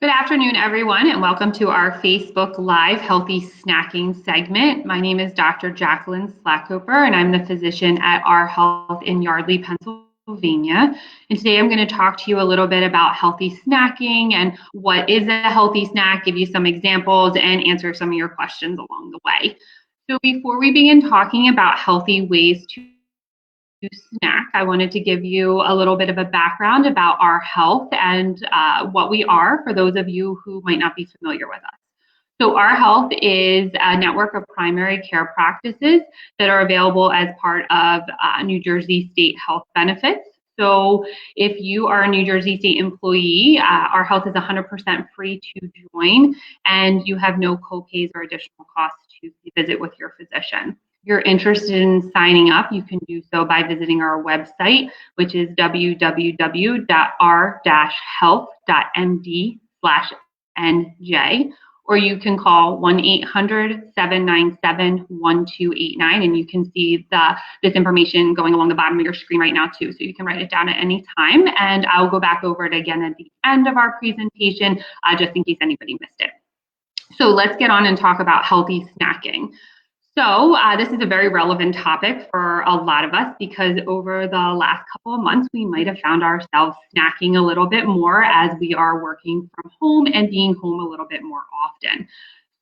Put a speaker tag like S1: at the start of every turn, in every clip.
S1: Good afternoon, everyone, and welcome to our Facebook Live Healthy Snacking segment. My name is Dr. Jacqueline Slakoper, and I'm the physician at Our Health in Yardley, Pennsylvania. And today I'm going to talk to you a little bit about healthy snacking and what is a healthy snack, give you some examples, and answer some of your questions along the way. So before we begin talking about healthy ways to snack, I wanted to give you a little bit of a background about our health and what we are for those of you who might not be familiar with us. So our health is a network of primary care practices that are available as part of New Jersey state health benefits. So if you are a New Jersey state employee, our health is 100% free to join, and you have no co-pays or additional costs to visit with your physician. If you're interested in signing up, you can do so by visiting our website, which is www.r-health.md/NJ, or you can call 1-800-797-1289, and you can see this information going along the bottom of your screen right now too, so you can write it down at any time, and I'll go back over it again at the end of our presentation, just in case anybody missed it. So let's get on and talk about healthy snacking. So this is a very relevant topic for a lot of us because over the last couple of months, we might have found ourselves snacking a little bit more as we are working from home and being home a little bit more often.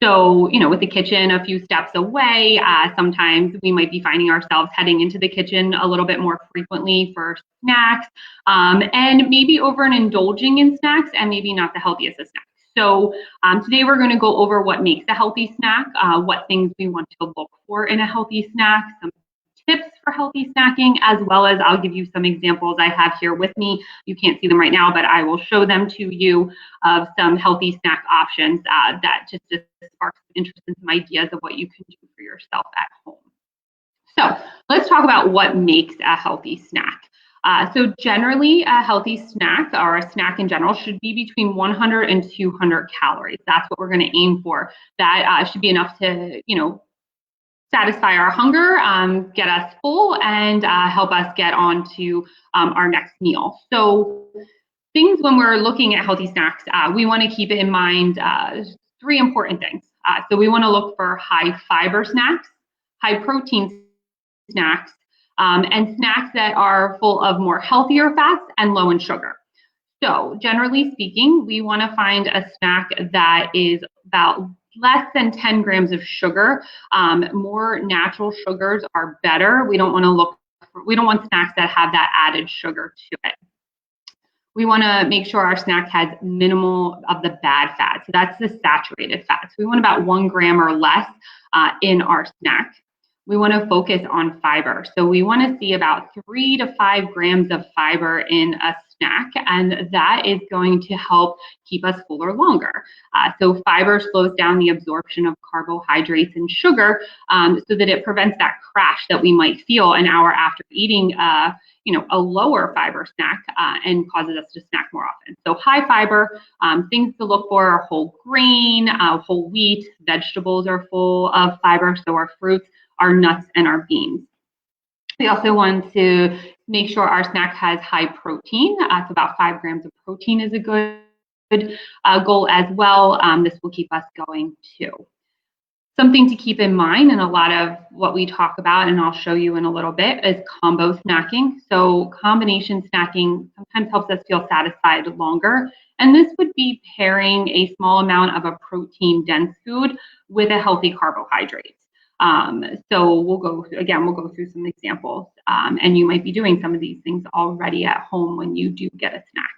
S1: So, with the kitchen a few steps away, sometimes we might be finding ourselves heading into the kitchen a little bit more frequently for snacks, and maybe over and indulging in snacks and maybe not the healthiest of snacks. So today we're going to go over what makes a healthy snack, what things we want to look for in a healthy snack, some tips for healthy snacking, as well as I'll give you some examples I have here with me. You can't see them right now, but I will show them to you of some healthy snack options that just spark some interest and some ideas of what you can do for yourself at home. So let's talk about what makes a healthy snack. So generally, a healthy snack or a snack in general should be between 100 and 200 calories. That's what we're going to aim for. That should be enough to, satisfy our hunger, get us full, and help us get on to our next meal. So things when we're looking at healthy snacks, we want to keep in mind three important things. So we want to look for high fiber snacks, high protein snacks, and snacks that are full of more healthier fats and low in sugar. So generally speaking, we want to find a snack that is about less than 10 grams of sugar. More natural sugars are better. We don't want snacks that have that added sugar to it. We want to make sure our snack has minimal of the bad fat. So that's the saturated fats. We want about 1 gram or less in our snack. We want to focus on fiber. So we want to see about 3 to 5 grams of fiber in a snack, and that is going to help keep us fuller longer. So fiber slows down the absorption of carbohydrates and sugar so that it prevents that crash that we might feel an hour after eating a lower fiber snack and causes us to snack more often. So high fiber, things to look for are whole grain, whole wheat, vegetables are full of fiber, so our fruits, our nuts, and our beans. We also want to make sure our snack has high protein. So about 5 grams of protein is a good goal as well. This will keep us going too. Something to keep in mind, and a lot of what we talk about, and I'll show you in a little bit, is combo snacking. So combination snacking sometimes helps us feel satisfied longer. And this would be pairing a small amount of a protein-dense food with a healthy carbohydrate. So we'll go through some examples, and you might be doing some of these things already at home when you do get a snack.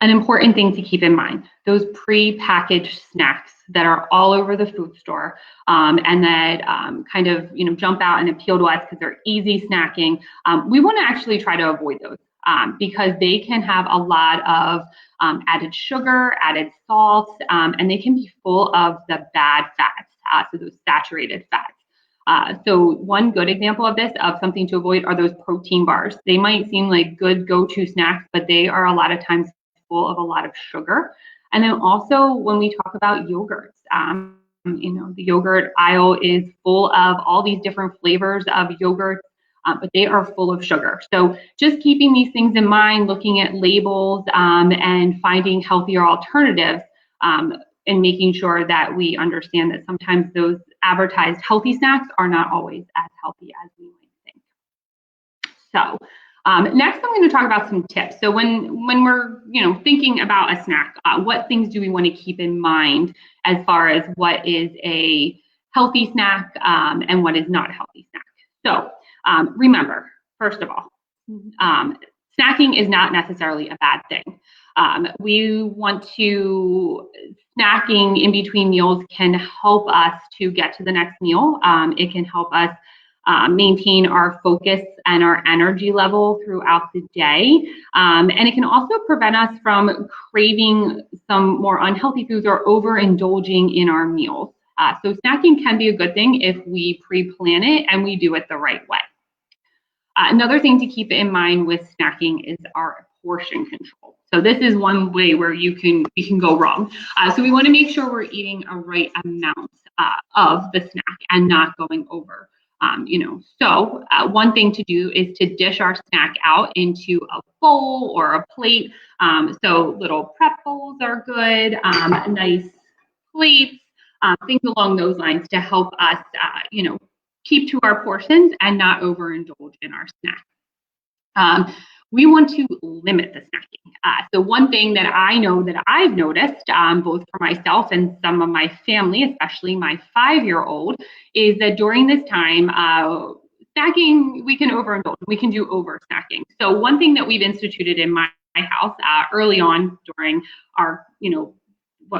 S1: An important thing to keep in mind, those pre-packaged snacks that are all over the food store and that kind of jump out and appeal to us because they're easy snacking, we want to actually try to avoid those because they can have a lot of added sugar, added salt, and they can be full of the bad fats. So those saturated fats. So one good example of this, of something to avoid, are those protein bars. They might seem like good go-to snacks, but they are a lot of times full of a lot of sugar. And then also when we talk about yogurts, the yogurt aisle is full of all these different flavors of yogurt. but they are full of sugar. So just keeping these things in mind, looking at labels and finding healthier alternatives, and making sure that we understand that sometimes those advertised healthy snacks are not always as healthy as we might think. So next, I'm going to talk about some tips. So when we're thinking about a snack, what things do we want to keep in mind as far as what is a healthy snack and what is not a healthy snack? So remember, first of all, snacking is not necessarily a bad thing. We want to, snacking in between meals can help us to get to the next meal. It can help us maintain our focus and our energy level throughout the day. And it can also prevent us from craving some more unhealthy foods or overindulging in our meals. So snacking can be a good thing if we pre-plan it and we do it the right way. Another thing to keep in mind with snacking is our portion control. So this is one way where you can go wrong. So we want to make sure we're eating a right amount of the snack and not going over. So one thing to do is to dish our snack out into a bowl or a plate. So little prep bowls are good, nice plates, things along those lines to help us, keep to our portions and not overindulge in our snack. We want to limit the snacking. So one thing that I know that I've noticed, both for myself and some of my family, especially my 5-year-old, is that during this time, snacking, we can overindulge, we can do over snacking. So one thing that we've instituted in my house early on during our,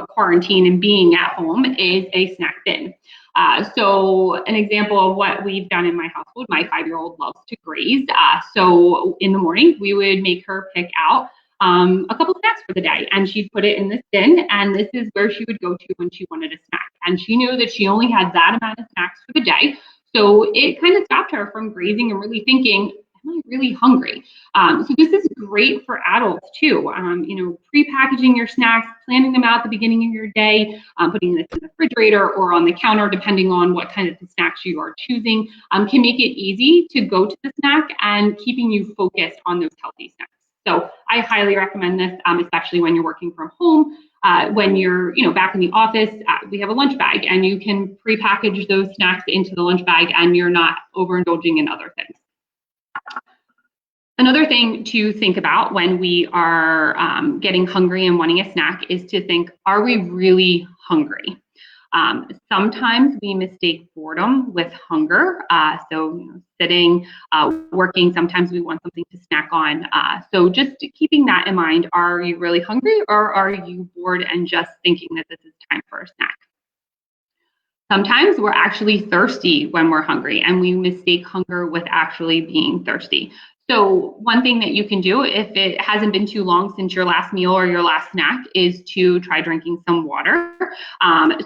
S1: quarantine and being at home is a snack bin. So an example of what we've done in my household, my 5-year-old loves to graze. So in the morning, we would make her pick out a couple snacks for the day, and she'd put it in this bin, and this is where she would go to when she wanted a snack. And she knew that she only had that amount of snacks for the day. So it kind of stopped her from grazing and really thinking, am I really hungry? So this is great for adults too. Pre-packaging your snacks, planning them out at the beginning of your day, putting this in the refrigerator or on the counter, depending on what kind of snacks you are choosing, can make it easy to go to the snack and keeping you focused on those healthy snacks. So I highly recommend this, especially when you're working from home. When you're, back in the office, we have a lunch bag, and you can pre-package those snacks into the lunch bag, and you're not overindulging in other things. Another thing to think about when we are getting hungry and wanting a snack is to think, are we really hungry? Sometimes we mistake boredom with hunger. So sitting, working, sometimes we want something to snack on. So just keeping that in mind, are you really hungry, or are you bored and just thinking that this is time for a snack? Sometimes we're actually thirsty when we're hungry, and we mistake hunger with actually being thirsty. So one thing that you can do, if it hasn't been too long since your last meal or your last snack, is to try drinking some water.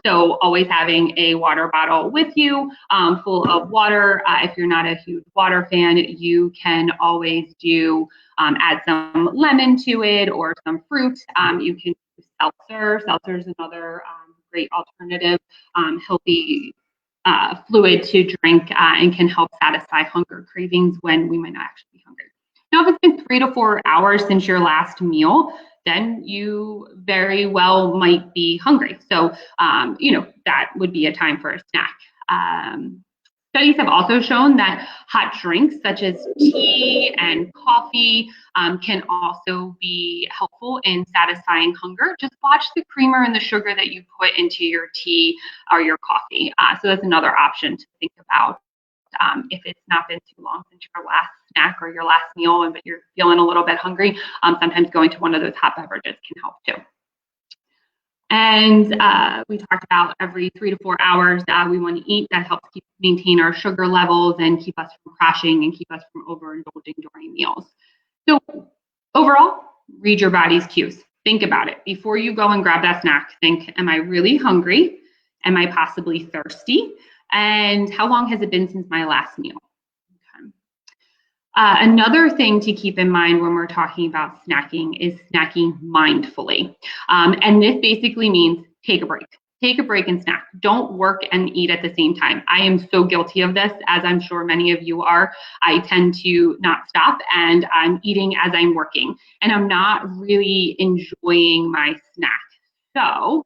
S1: So always having a water bottle with you, full of water. If you're not a huge water fan, you can always add some lemon to it or some fruit. You can use seltzer. Seltzer is another great alternative, healthy fluid to drink, and can help satisfy hunger cravings when we might not actually be hungry. Now, if it's been 3 to 4 hours since your last meal, then you very well might be hungry. So, that would be a time for a snack. Studies have also shown that hot drinks such as tea and coffee can also be helpful in satisfying hunger. Just watch the creamer and the sugar that you put into your tea or your coffee. So that's another option to think about if it's not been too long since your last snack or your last meal, but you're feeling a little bit hungry. Sometimes going to one of those hot beverages can help too. And we talked about every 3 to 4 hours we want to eat. That helps maintain our sugar levels and keep us from crashing and keep us from overindulging during meals. So overall, read your body's cues. Think about it. Before you go and grab that snack, think, am I really hungry? Am I possibly thirsty? And how long has it been since my last meal? Another thing to keep in mind when we're talking about snacking is snacking mindfully. And this basically means take a break. take a break and snack. Don't work and eat at the same time. I am so guilty of this, as I'm sure many of you are. I tend to not stop, and I'm eating as I'm working, and I'm not really enjoying my snack. So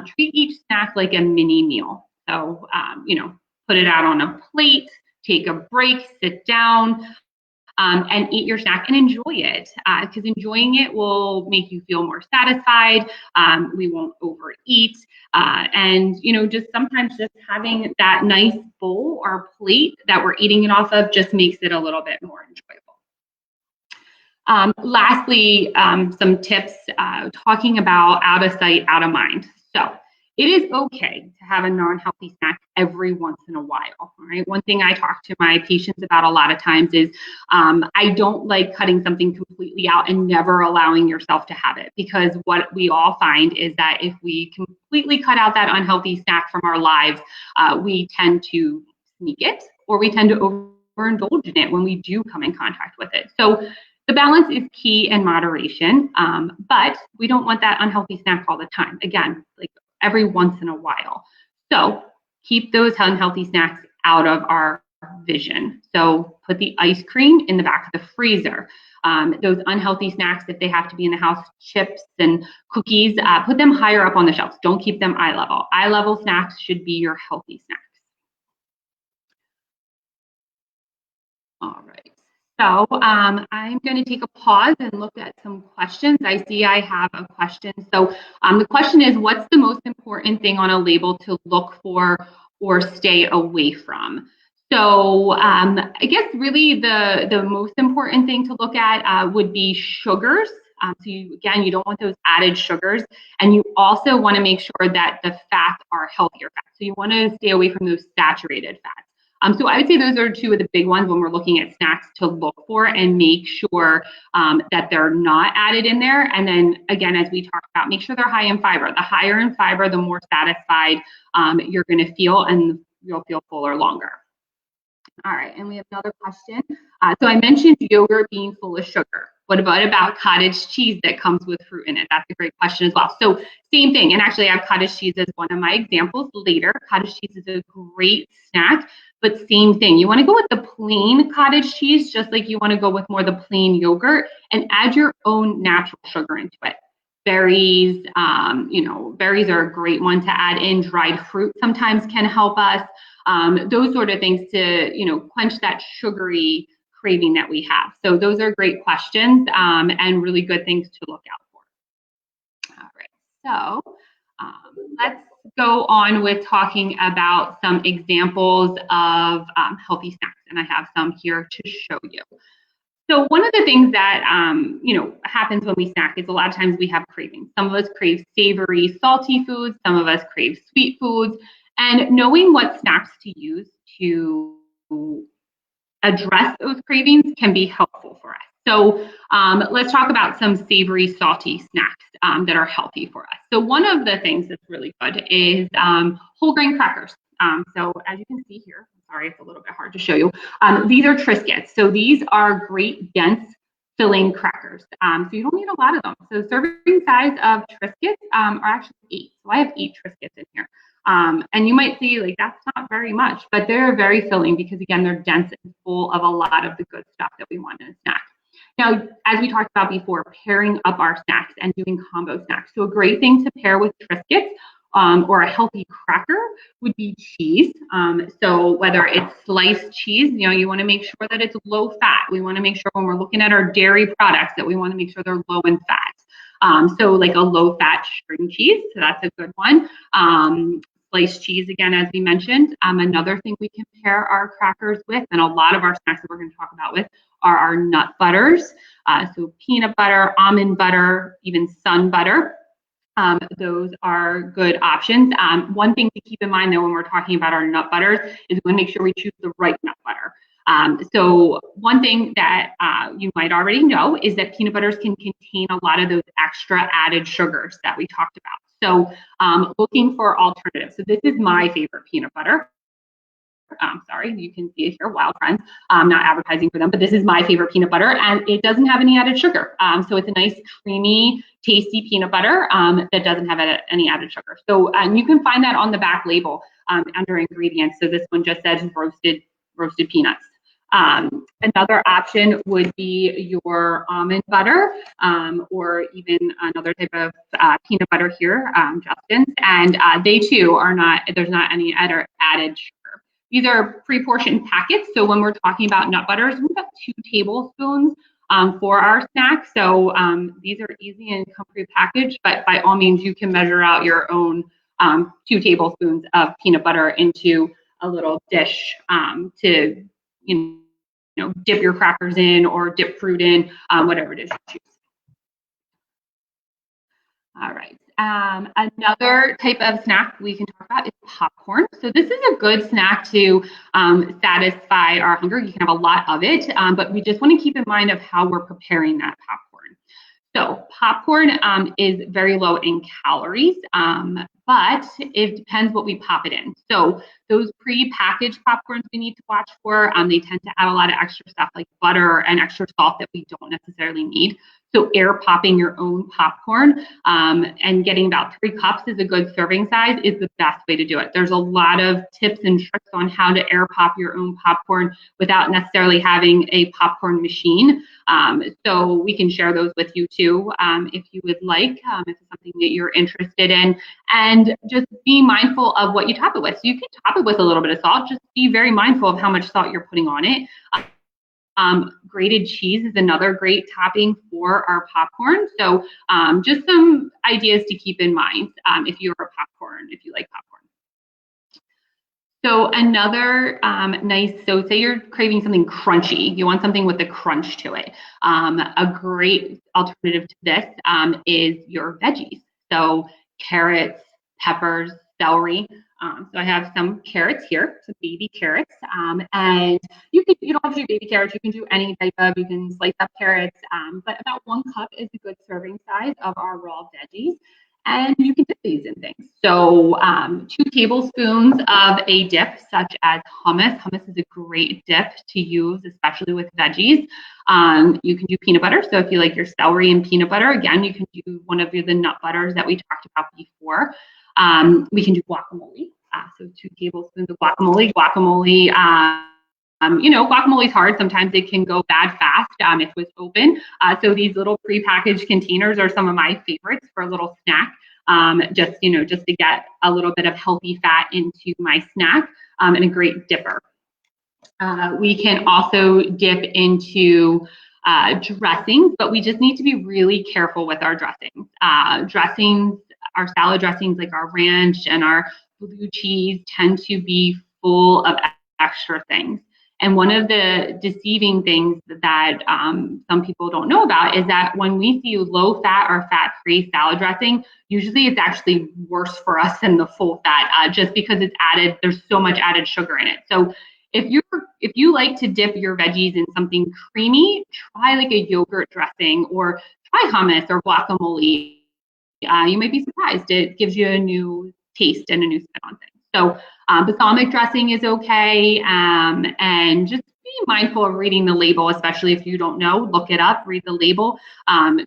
S1: treat each snack like a mini meal. So, put it out on a plate, take a break, sit down, and eat your snack and enjoy it, because enjoying it will make you feel more satisfied. We won't overeat. And, just sometimes just having that nice bowl or plate that we're eating it off of just makes it a little bit more enjoyable. Lastly, some tips talking about out of sight, out of mind. So it is okay to have a non-healthy snack every once in a while. All right. One thing I talk to my patients about a lot of times is I don't like cutting something completely out and never allowing yourself to have it, because what we all find is that if we completely cut out that unhealthy snack from our lives, we tend to sneak it, or we tend to overindulge in it when we do come in contact with it. So the balance is key in moderation, but we don't want that unhealthy snack all the time. Again, like every once in a while. So keep those unhealthy snacks out of our vision. So put the ice cream in the back of the freezer. Those unhealthy snacks, if they have to be in the house, chips and cookies, put them higher up on the shelves. Don't keep them eye level. Eye level snacks should be your healthy snacks. All right. So I'm going to take a pause and look at some questions. I see I have a question. So the question is, what's the most important thing on a label to look for or stay away from? So I guess really the most important thing to look at would be sugars. So you don't want those added sugars. And you also want to make sure that the fats are healthier fats. So you want to stay away from those saturated fats. So I would say those are two of the big ones when we're looking at snacks to look for, and make sure that they're not added in there. And then again, as we talked about, make sure they're high in fiber. The higher in fiber, the more satisfied you're going to feel, and you'll feel fuller longer. All right, and we have another question. So I mentioned yogurt being full of sugar. What about cottage cheese that comes with fruit in it? That's a great question as well. So same thing, and actually I have cottage cheese as one of my examples later. Cottage cheese is a great snack, but same thing. You want to go with the plain cottage cheese, just like you want to go with more the plain yogurt, and add your own natural sugar into it. Berries, berries are a great one to add in. Dried fruit sometimes can help us. Those sort of things to, quench that sugary craving that we have. So those are great questions and really good things to look out for. All right, so let's go on with talking about some examples of healthy snacks, and I have some here to show you. So one of the things that happens when we snack is a lot of times we have cravings. Some of us crave savory, salty foods. Some of us crave sweet foods. And knowing what snacks to use to address those cravings can be helpful for us. So let's talk about some savory, salty snacks that are healthy for us. So one of the things that's really good is whole grain crackers. So as you can see here, sorry, it's a little bit hard to show you. These are Triscuits. So these are great, dense, filling crackers. So you don't need a lot of them. So serving size of Triscuits are actually 8. So I have 8 Triscuits in here. And you might see like that's not very much, but they're very filling because again, they're dense and full of a lot of the good stuff that we want in a snack. Now, as we talked about before, pairing up our snacks and doing combo snacks. So a great thing to pair with Triscuits or a healthy cracker would be cheese. So whether it's sliced cheese, you want to make sure that it's low fat. We want to make sure when we're looking at our dairy products that we want to make sure they're low in fat. So like a low fat string cheese, so that's a good one. Sliced cheese, again, as we mentioned. Another thing we can pair our crackers with, and a lot of our snacks that we're going to talk about with, are our nut butters. So peanut butter, almond butter, even sun butter. Those are good options. One thing to keep in mind, though, when we're talking about our nut butters is we want to make sure we choose the right nut butter. So one thing that you might already know is that peanut butters can contain a lot of those extra added sugars that we talked about. So looking for alternatives. So this is my favorite peanut butter. Sorry, you can see it here, Wild Friends. I'm not advertising for them, but this is my favorite peanut butter, and it doesn't have any added sugar. So it's a nice, creamy, tasty peanut butter that doesn't have any added sugar. So you can find that on the back label under ingredients. So this one just says roasted peanuts. Another option would be your almond butter, or even another type of peanut butter here, Justin's, and they too are not, there's not any added sugar. These are pre-portioned packets, so when we're talking about nut butters, we've got 2 tablespoons for our snack. So these are easy and come pre-packaged, but by all means, you can measure out your own 2 tablespoons of peanut butter into a little dish to, dip your crackers in or dip fruit in, whatever it is you choose. All right. Another type of snack we can talk about is popcorn. So this is a good snack to satisfy our hunger. You can have a lot of it, but we just want to keep in mind of how we're preparing that popcorn. So popcorn is very low in calories, but it depends what we pop it in. So those pre-packaged popcorns we need to watch for. They tend to add a lot of extra stuff like butter and extra salt that we don't necessarily need. So air popping your own popcorn and getting about 3 cups is a good serving size is the best way to do it. There's a lot of tips and tricks on how to air pop your own popcorn without necessarily having a popcorn machine. So we can share those with you too if you would like, if it's something that you're interested in. And just be mindful of what you top it with. So you can top it with a little bit of salt. Just be very mindful of how much salt you're putting on it. Grated cheese is another great topping for our popcorn. So just some ideas to keep in mind if you like popcorn. So another so say you're craving something crunchy, you want something with a crunch to it. A great alternative to this is your veggies. So carrots, peppers, celery. So I have some carrots here, some baby carrots, and you don't have to do baby carrots. You can do any type of. You can slice up carrots, but about 1 cup is a good serving size of our raw veggies, and you can dip these in things. So 2 tablespoons of a dip, such as hummus. Hummus is a great dip to use, especially with veggies. You can do peanut butter. So if you like your celery and peanut butter, again, you can do one of the nut butters that we talked about before. We can do guacamole. So 2 tablespoons of guacamole. Guacamole, guacamole is hard. Sometimes it can go bad fast if it was open. So these little prepackaged containers are some of my favorites for a little snack. Just to get a little bit of healthy fat into my snack and a great dipper. We can also dip into dressings, but we just need to be really careful with our dressings. Our salad dressings like our ranch and our blue cheese tend to be full of extra things. And one of the deceiving things that some people don't know about is that when we see low fat or fat-free salad dressing, usually it's actually worse for us than the full fat, just because there's so much added sugar in it. So if you like to dip your veggies in something creamy, try like a yogurt dressing or try hummus or guacamole. You might be surprised. It gives you a new taste and a new spin on things. So balsamic dressing is okay, and just be mindful of reading the label, especially if you don't know. Look it up, read the label.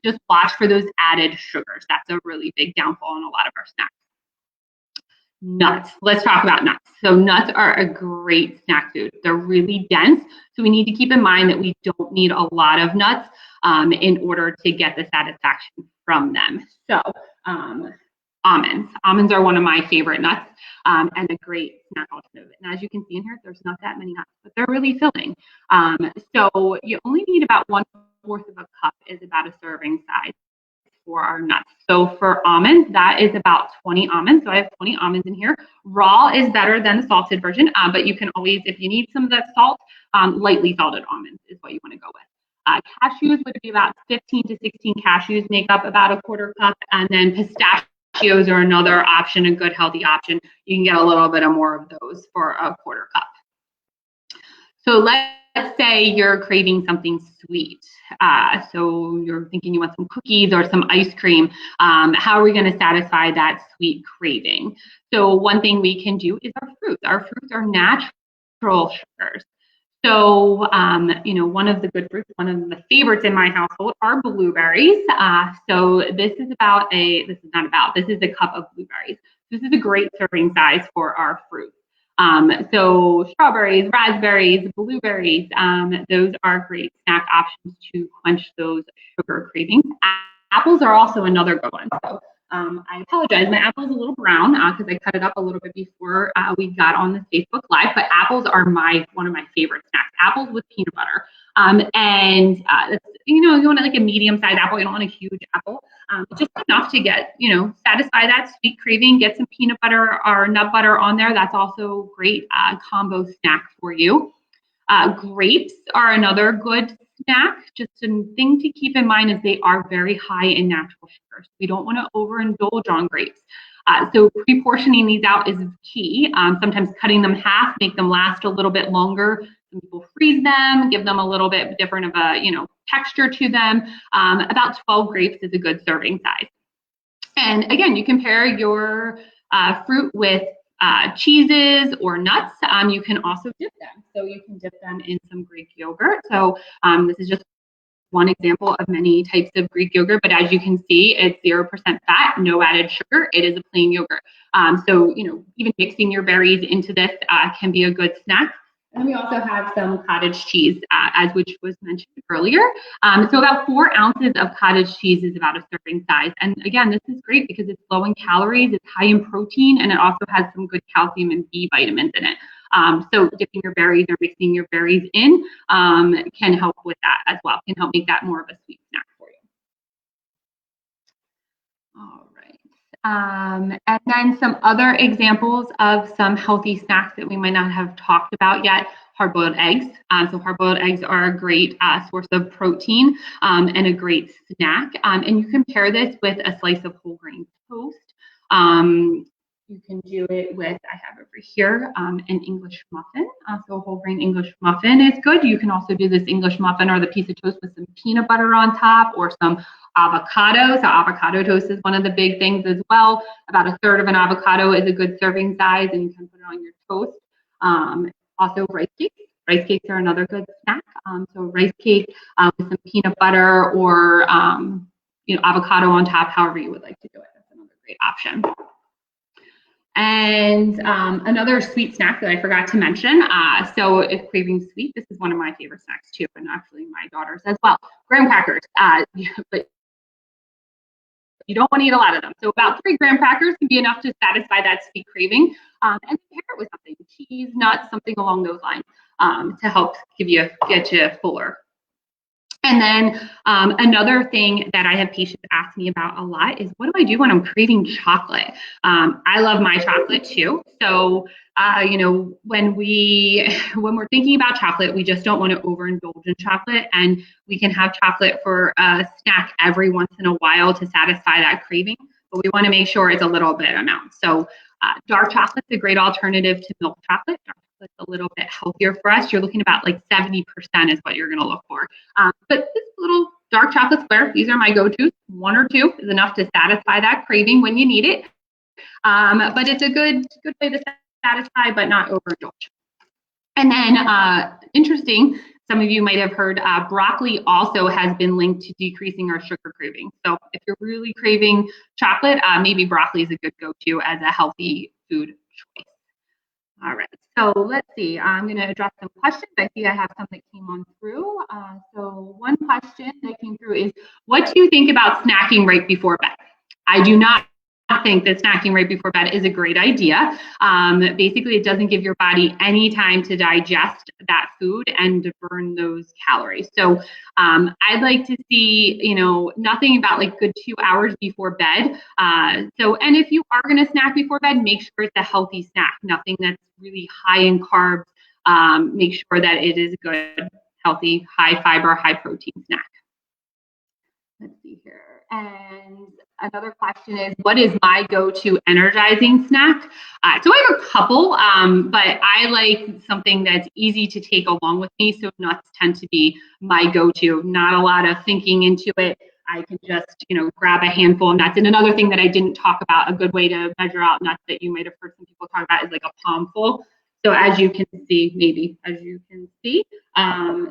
S1: Just watch for those added sugars. That's a really big downfall in a lot of our snacks. Nuts. Let's talk about nuts. So nuts are a great snack food. They're really dense, so we need to keep in mind that we don't need a lot of nuts in order to get the satisfaction from them. So almonds. Almonds are one of my favorite nuts and a great snack alternative. And as you can see in here, there's not that many nuts, but they're really filling. So you only need about 1/4 of a cup is about a serving size for our nuts. So for almonds, that is about 20 almonds. So I have 20 almonds in here. Raw is better than the salted version, but you can always, if you need some of that salt, lightly salted almonds is what you want to go with. Cashews would be about 15 to 16 cashews make up about a 1/4 cup, and then pistachios are another option, a good healthy option. You can get a little bit more of those for a 1/4 cup. So let's say you're craving something sweet. So you're thinking you want some cookies or some ice cream. How are we going to satisfy that sweet craving? So one thing we can do is our fruits. Our fruits are natural natural sugars. So, one of the good fruits, one of the favorites in my household are blueberries. So this is a cup of blueberries. This is a great serving size for our fruit. So strawberries, raspberries, blueberries, those are great snack options to quench those sugar cravings. Apples are also another good one. So I apologize. My apple is a little brown because I cut it up a little bit before we got on this Facebook Live. But apples are one of my favorite snacks. Apples with peanut butter, you want like a medium-sized apple. You don't want a huge apple. Just enough to get satisfy that sweet craving. Get some peanut butter or nut butter on there. That's also great combo snack for you. Grapes are another good snack. Just a thing to keep in mind is they are very high in natural sugars. We don't want to overindulge on grapes. So pre-portioning these out is key. Sometimes cutting them half, make them last a little bit longer. Some people freeze them, give them a little bit different of a texture to them. About 12 grapes is a good serving size. And again, you can pair your fruit with cheeses or nuts. You can also dip them. So you can dip them in some Greek yogurt. So this is just one example of many types of Greek yogurt, but as you can see, it's 0% fat, no added sugar. It is a plain yogurt. So even mixing your berries into this can be a good snack. And then we also have some cottage cheese, which was mentioned earlier. So about 4 ounces of cottage cheese is about a serving size. And again, this is great because it's low in calories, it's high in protein, and it also has some good calcium and B vitamins in it. So dipping your berries or mixing your berries in can help with that as well, can help make that more of a sweet snack for you. All right. And then some other examples of some healthy snacks that we might not have talked about yet. Hard-boiled eggs. So hard-boiled eggs are a great source of protein and a great snack. And you can pair this with a slice of whole grain toast. You can do it with, I have over here, an English muffin. So a whole grain English muffin is good. You can also do this English muffin or the piece of toast with some peanut butter on top or some avocado. So avocado toast is one of the big things as well. About 1/3 of an avocado is a good serving size, and you can put it on your toast. Also rice cakes. Rice cakes are another good snack. So rice cake with some peanut butter or avocado on top, however you would like to do it. That's another great option. And another sweet snack that I forgot to mention. So if craving sweet, this is one of my favorite snacks too, and actually my daughter's as well. Graham crackers. But you don't want to eat a lot of them. So about 3 graham crackers can be enough to satisfy that sweet craving. And pair it with something, cheese, nuts, something along those lines to help get you fuller. And then another thing that I have patients ask me about a lot is, what do I do when I'm craving chocolate? I love my chocolate too. So, when we're thinking about chocolate, we just don't want to overindulge in chocolate, and we can have chocolate for a snack every once in a while to satisfy that craving, but we want to make sure it's a little bit amount. So dark chocolate's a great alternative to milk chocolate. Dark chocolate's a little bit healthier for us. You're looking about like 70% is what you're going to look for. But this little dark chocolate square, these are my go-tos. 1 or 2 is enough to satisfy that craving when you need it. But it's a good way to satisfy, but not overindulge. And then interesting, some of you might have heard broccoli also has been linked to decreasing our sugar craving. So if you're really craving chocolate, maybe broccoli is a good go-to as a healthy food choice. All right, so let's see. I'm going to address some questions. I see I have some that came on through. So one question that came through is, what do you think about snacking right before bed? I do not think that snacking right before bed is a great idea. Basically, it doesn't give your body any time to digest that food and to burn those calories. So I'd like to see, nothing about like good 2 hours before bed. And if you are going to snack before bed, make sure it's a healthy snack, nothing that's really high in carbs. Make sure that it is a good, healthy, high fiber, high protein snack. Let's see here. And another question is, what is my go-to energizing snack? So I have a couple, but I like something that's easy to take along with me. So nuts tend to be my go-to. Not a lot of thinking into it. I can just, grab a handful of nuts. And another thing that I didn't talk about, a good way to measure out nuts that you might have heard some people talk about, is like a palmful. So as you can see,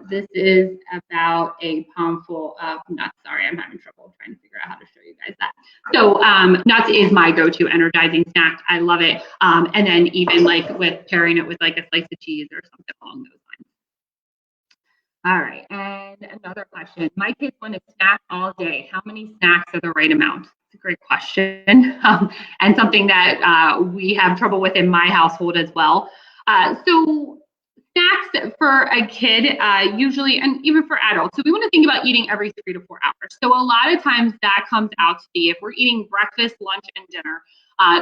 S1: this is about a palmful of nuts. Sorry, I'm having trouble trying to figure out how to show you guys that. So nuts is my go-to energizing snack. I love it. And then even like with pairing it with like a slice of cheese or something along those lines. All right, and another question. My kids want to snack all day. How many snacks are the right amount? It's a great question, and something that we have trouble with in my household as well. So snacks for a kid, usually, and even for adults. So we want to think about eating every 3 to 4 hours. So a lot of times that comes out to be if we're eating breakfast, lunch, and dinner,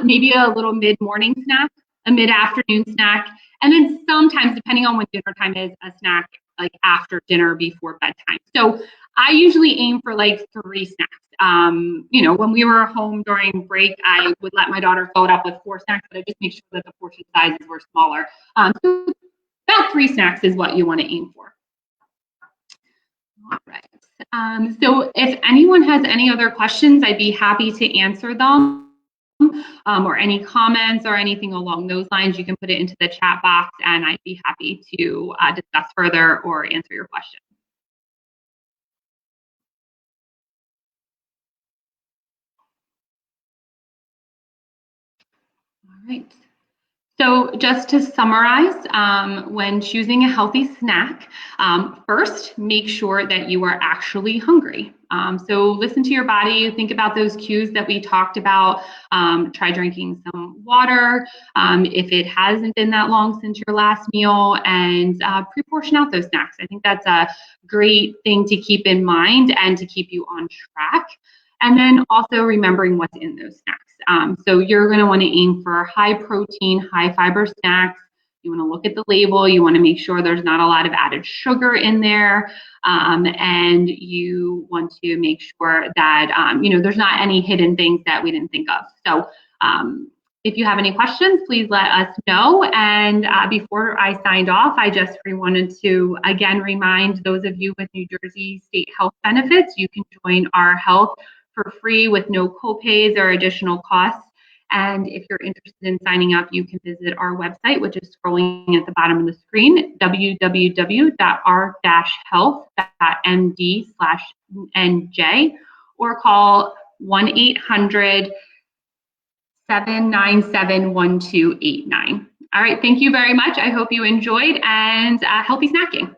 S1: maybe a little mid-morning snack, a mid-afternoon snack, and then sometimes, depending on when dinner time is, a snack like after dinner before bedtime. So I usually aim for like 3 snacks. When we were home during break, I would let my daughter fill it up with 4 snacks, but I just make sure that the portion sizes were smaller. So about 3 snacks is what you want to aim for. All right. So if anyone has any other questions, I'd be happy to answer them. Or any comments or anything along those lines, you can put it into the chat box and I'd be happy to discuss further or answer your question. All right. So just to summarize, when choosing a healthy snack, first, make sure that you are actually hungry. So listen to your body, think about those cues that we talked about. Try drinking some water if it hasn't been that long since your last meal, and pre-portion out those snacks. I think that's a great thing to keep in mind and to keep you on track. And then also remembering what's in those snacks. So you're going to want to aim for high protein, high fiber snacks. You want to look at the label. You want to make sure there's not a lot of added sugar in there. And you want to make sure that, there's not any hidden things that we didn't think of. So if you have any questions, please let us know. And before I signed off, I just wanted to, again, remind those of you with New Jersey state health benefits, you can join our health for free with no copays or additional costs. And if you're interested in signing up, you can visit our website, which is scrolling at the bottom of the screen, www.r-health.md/NJ, or call 1-800-797-1289. All right, thank you very much. I hope you enjoyed, and healthy snacking.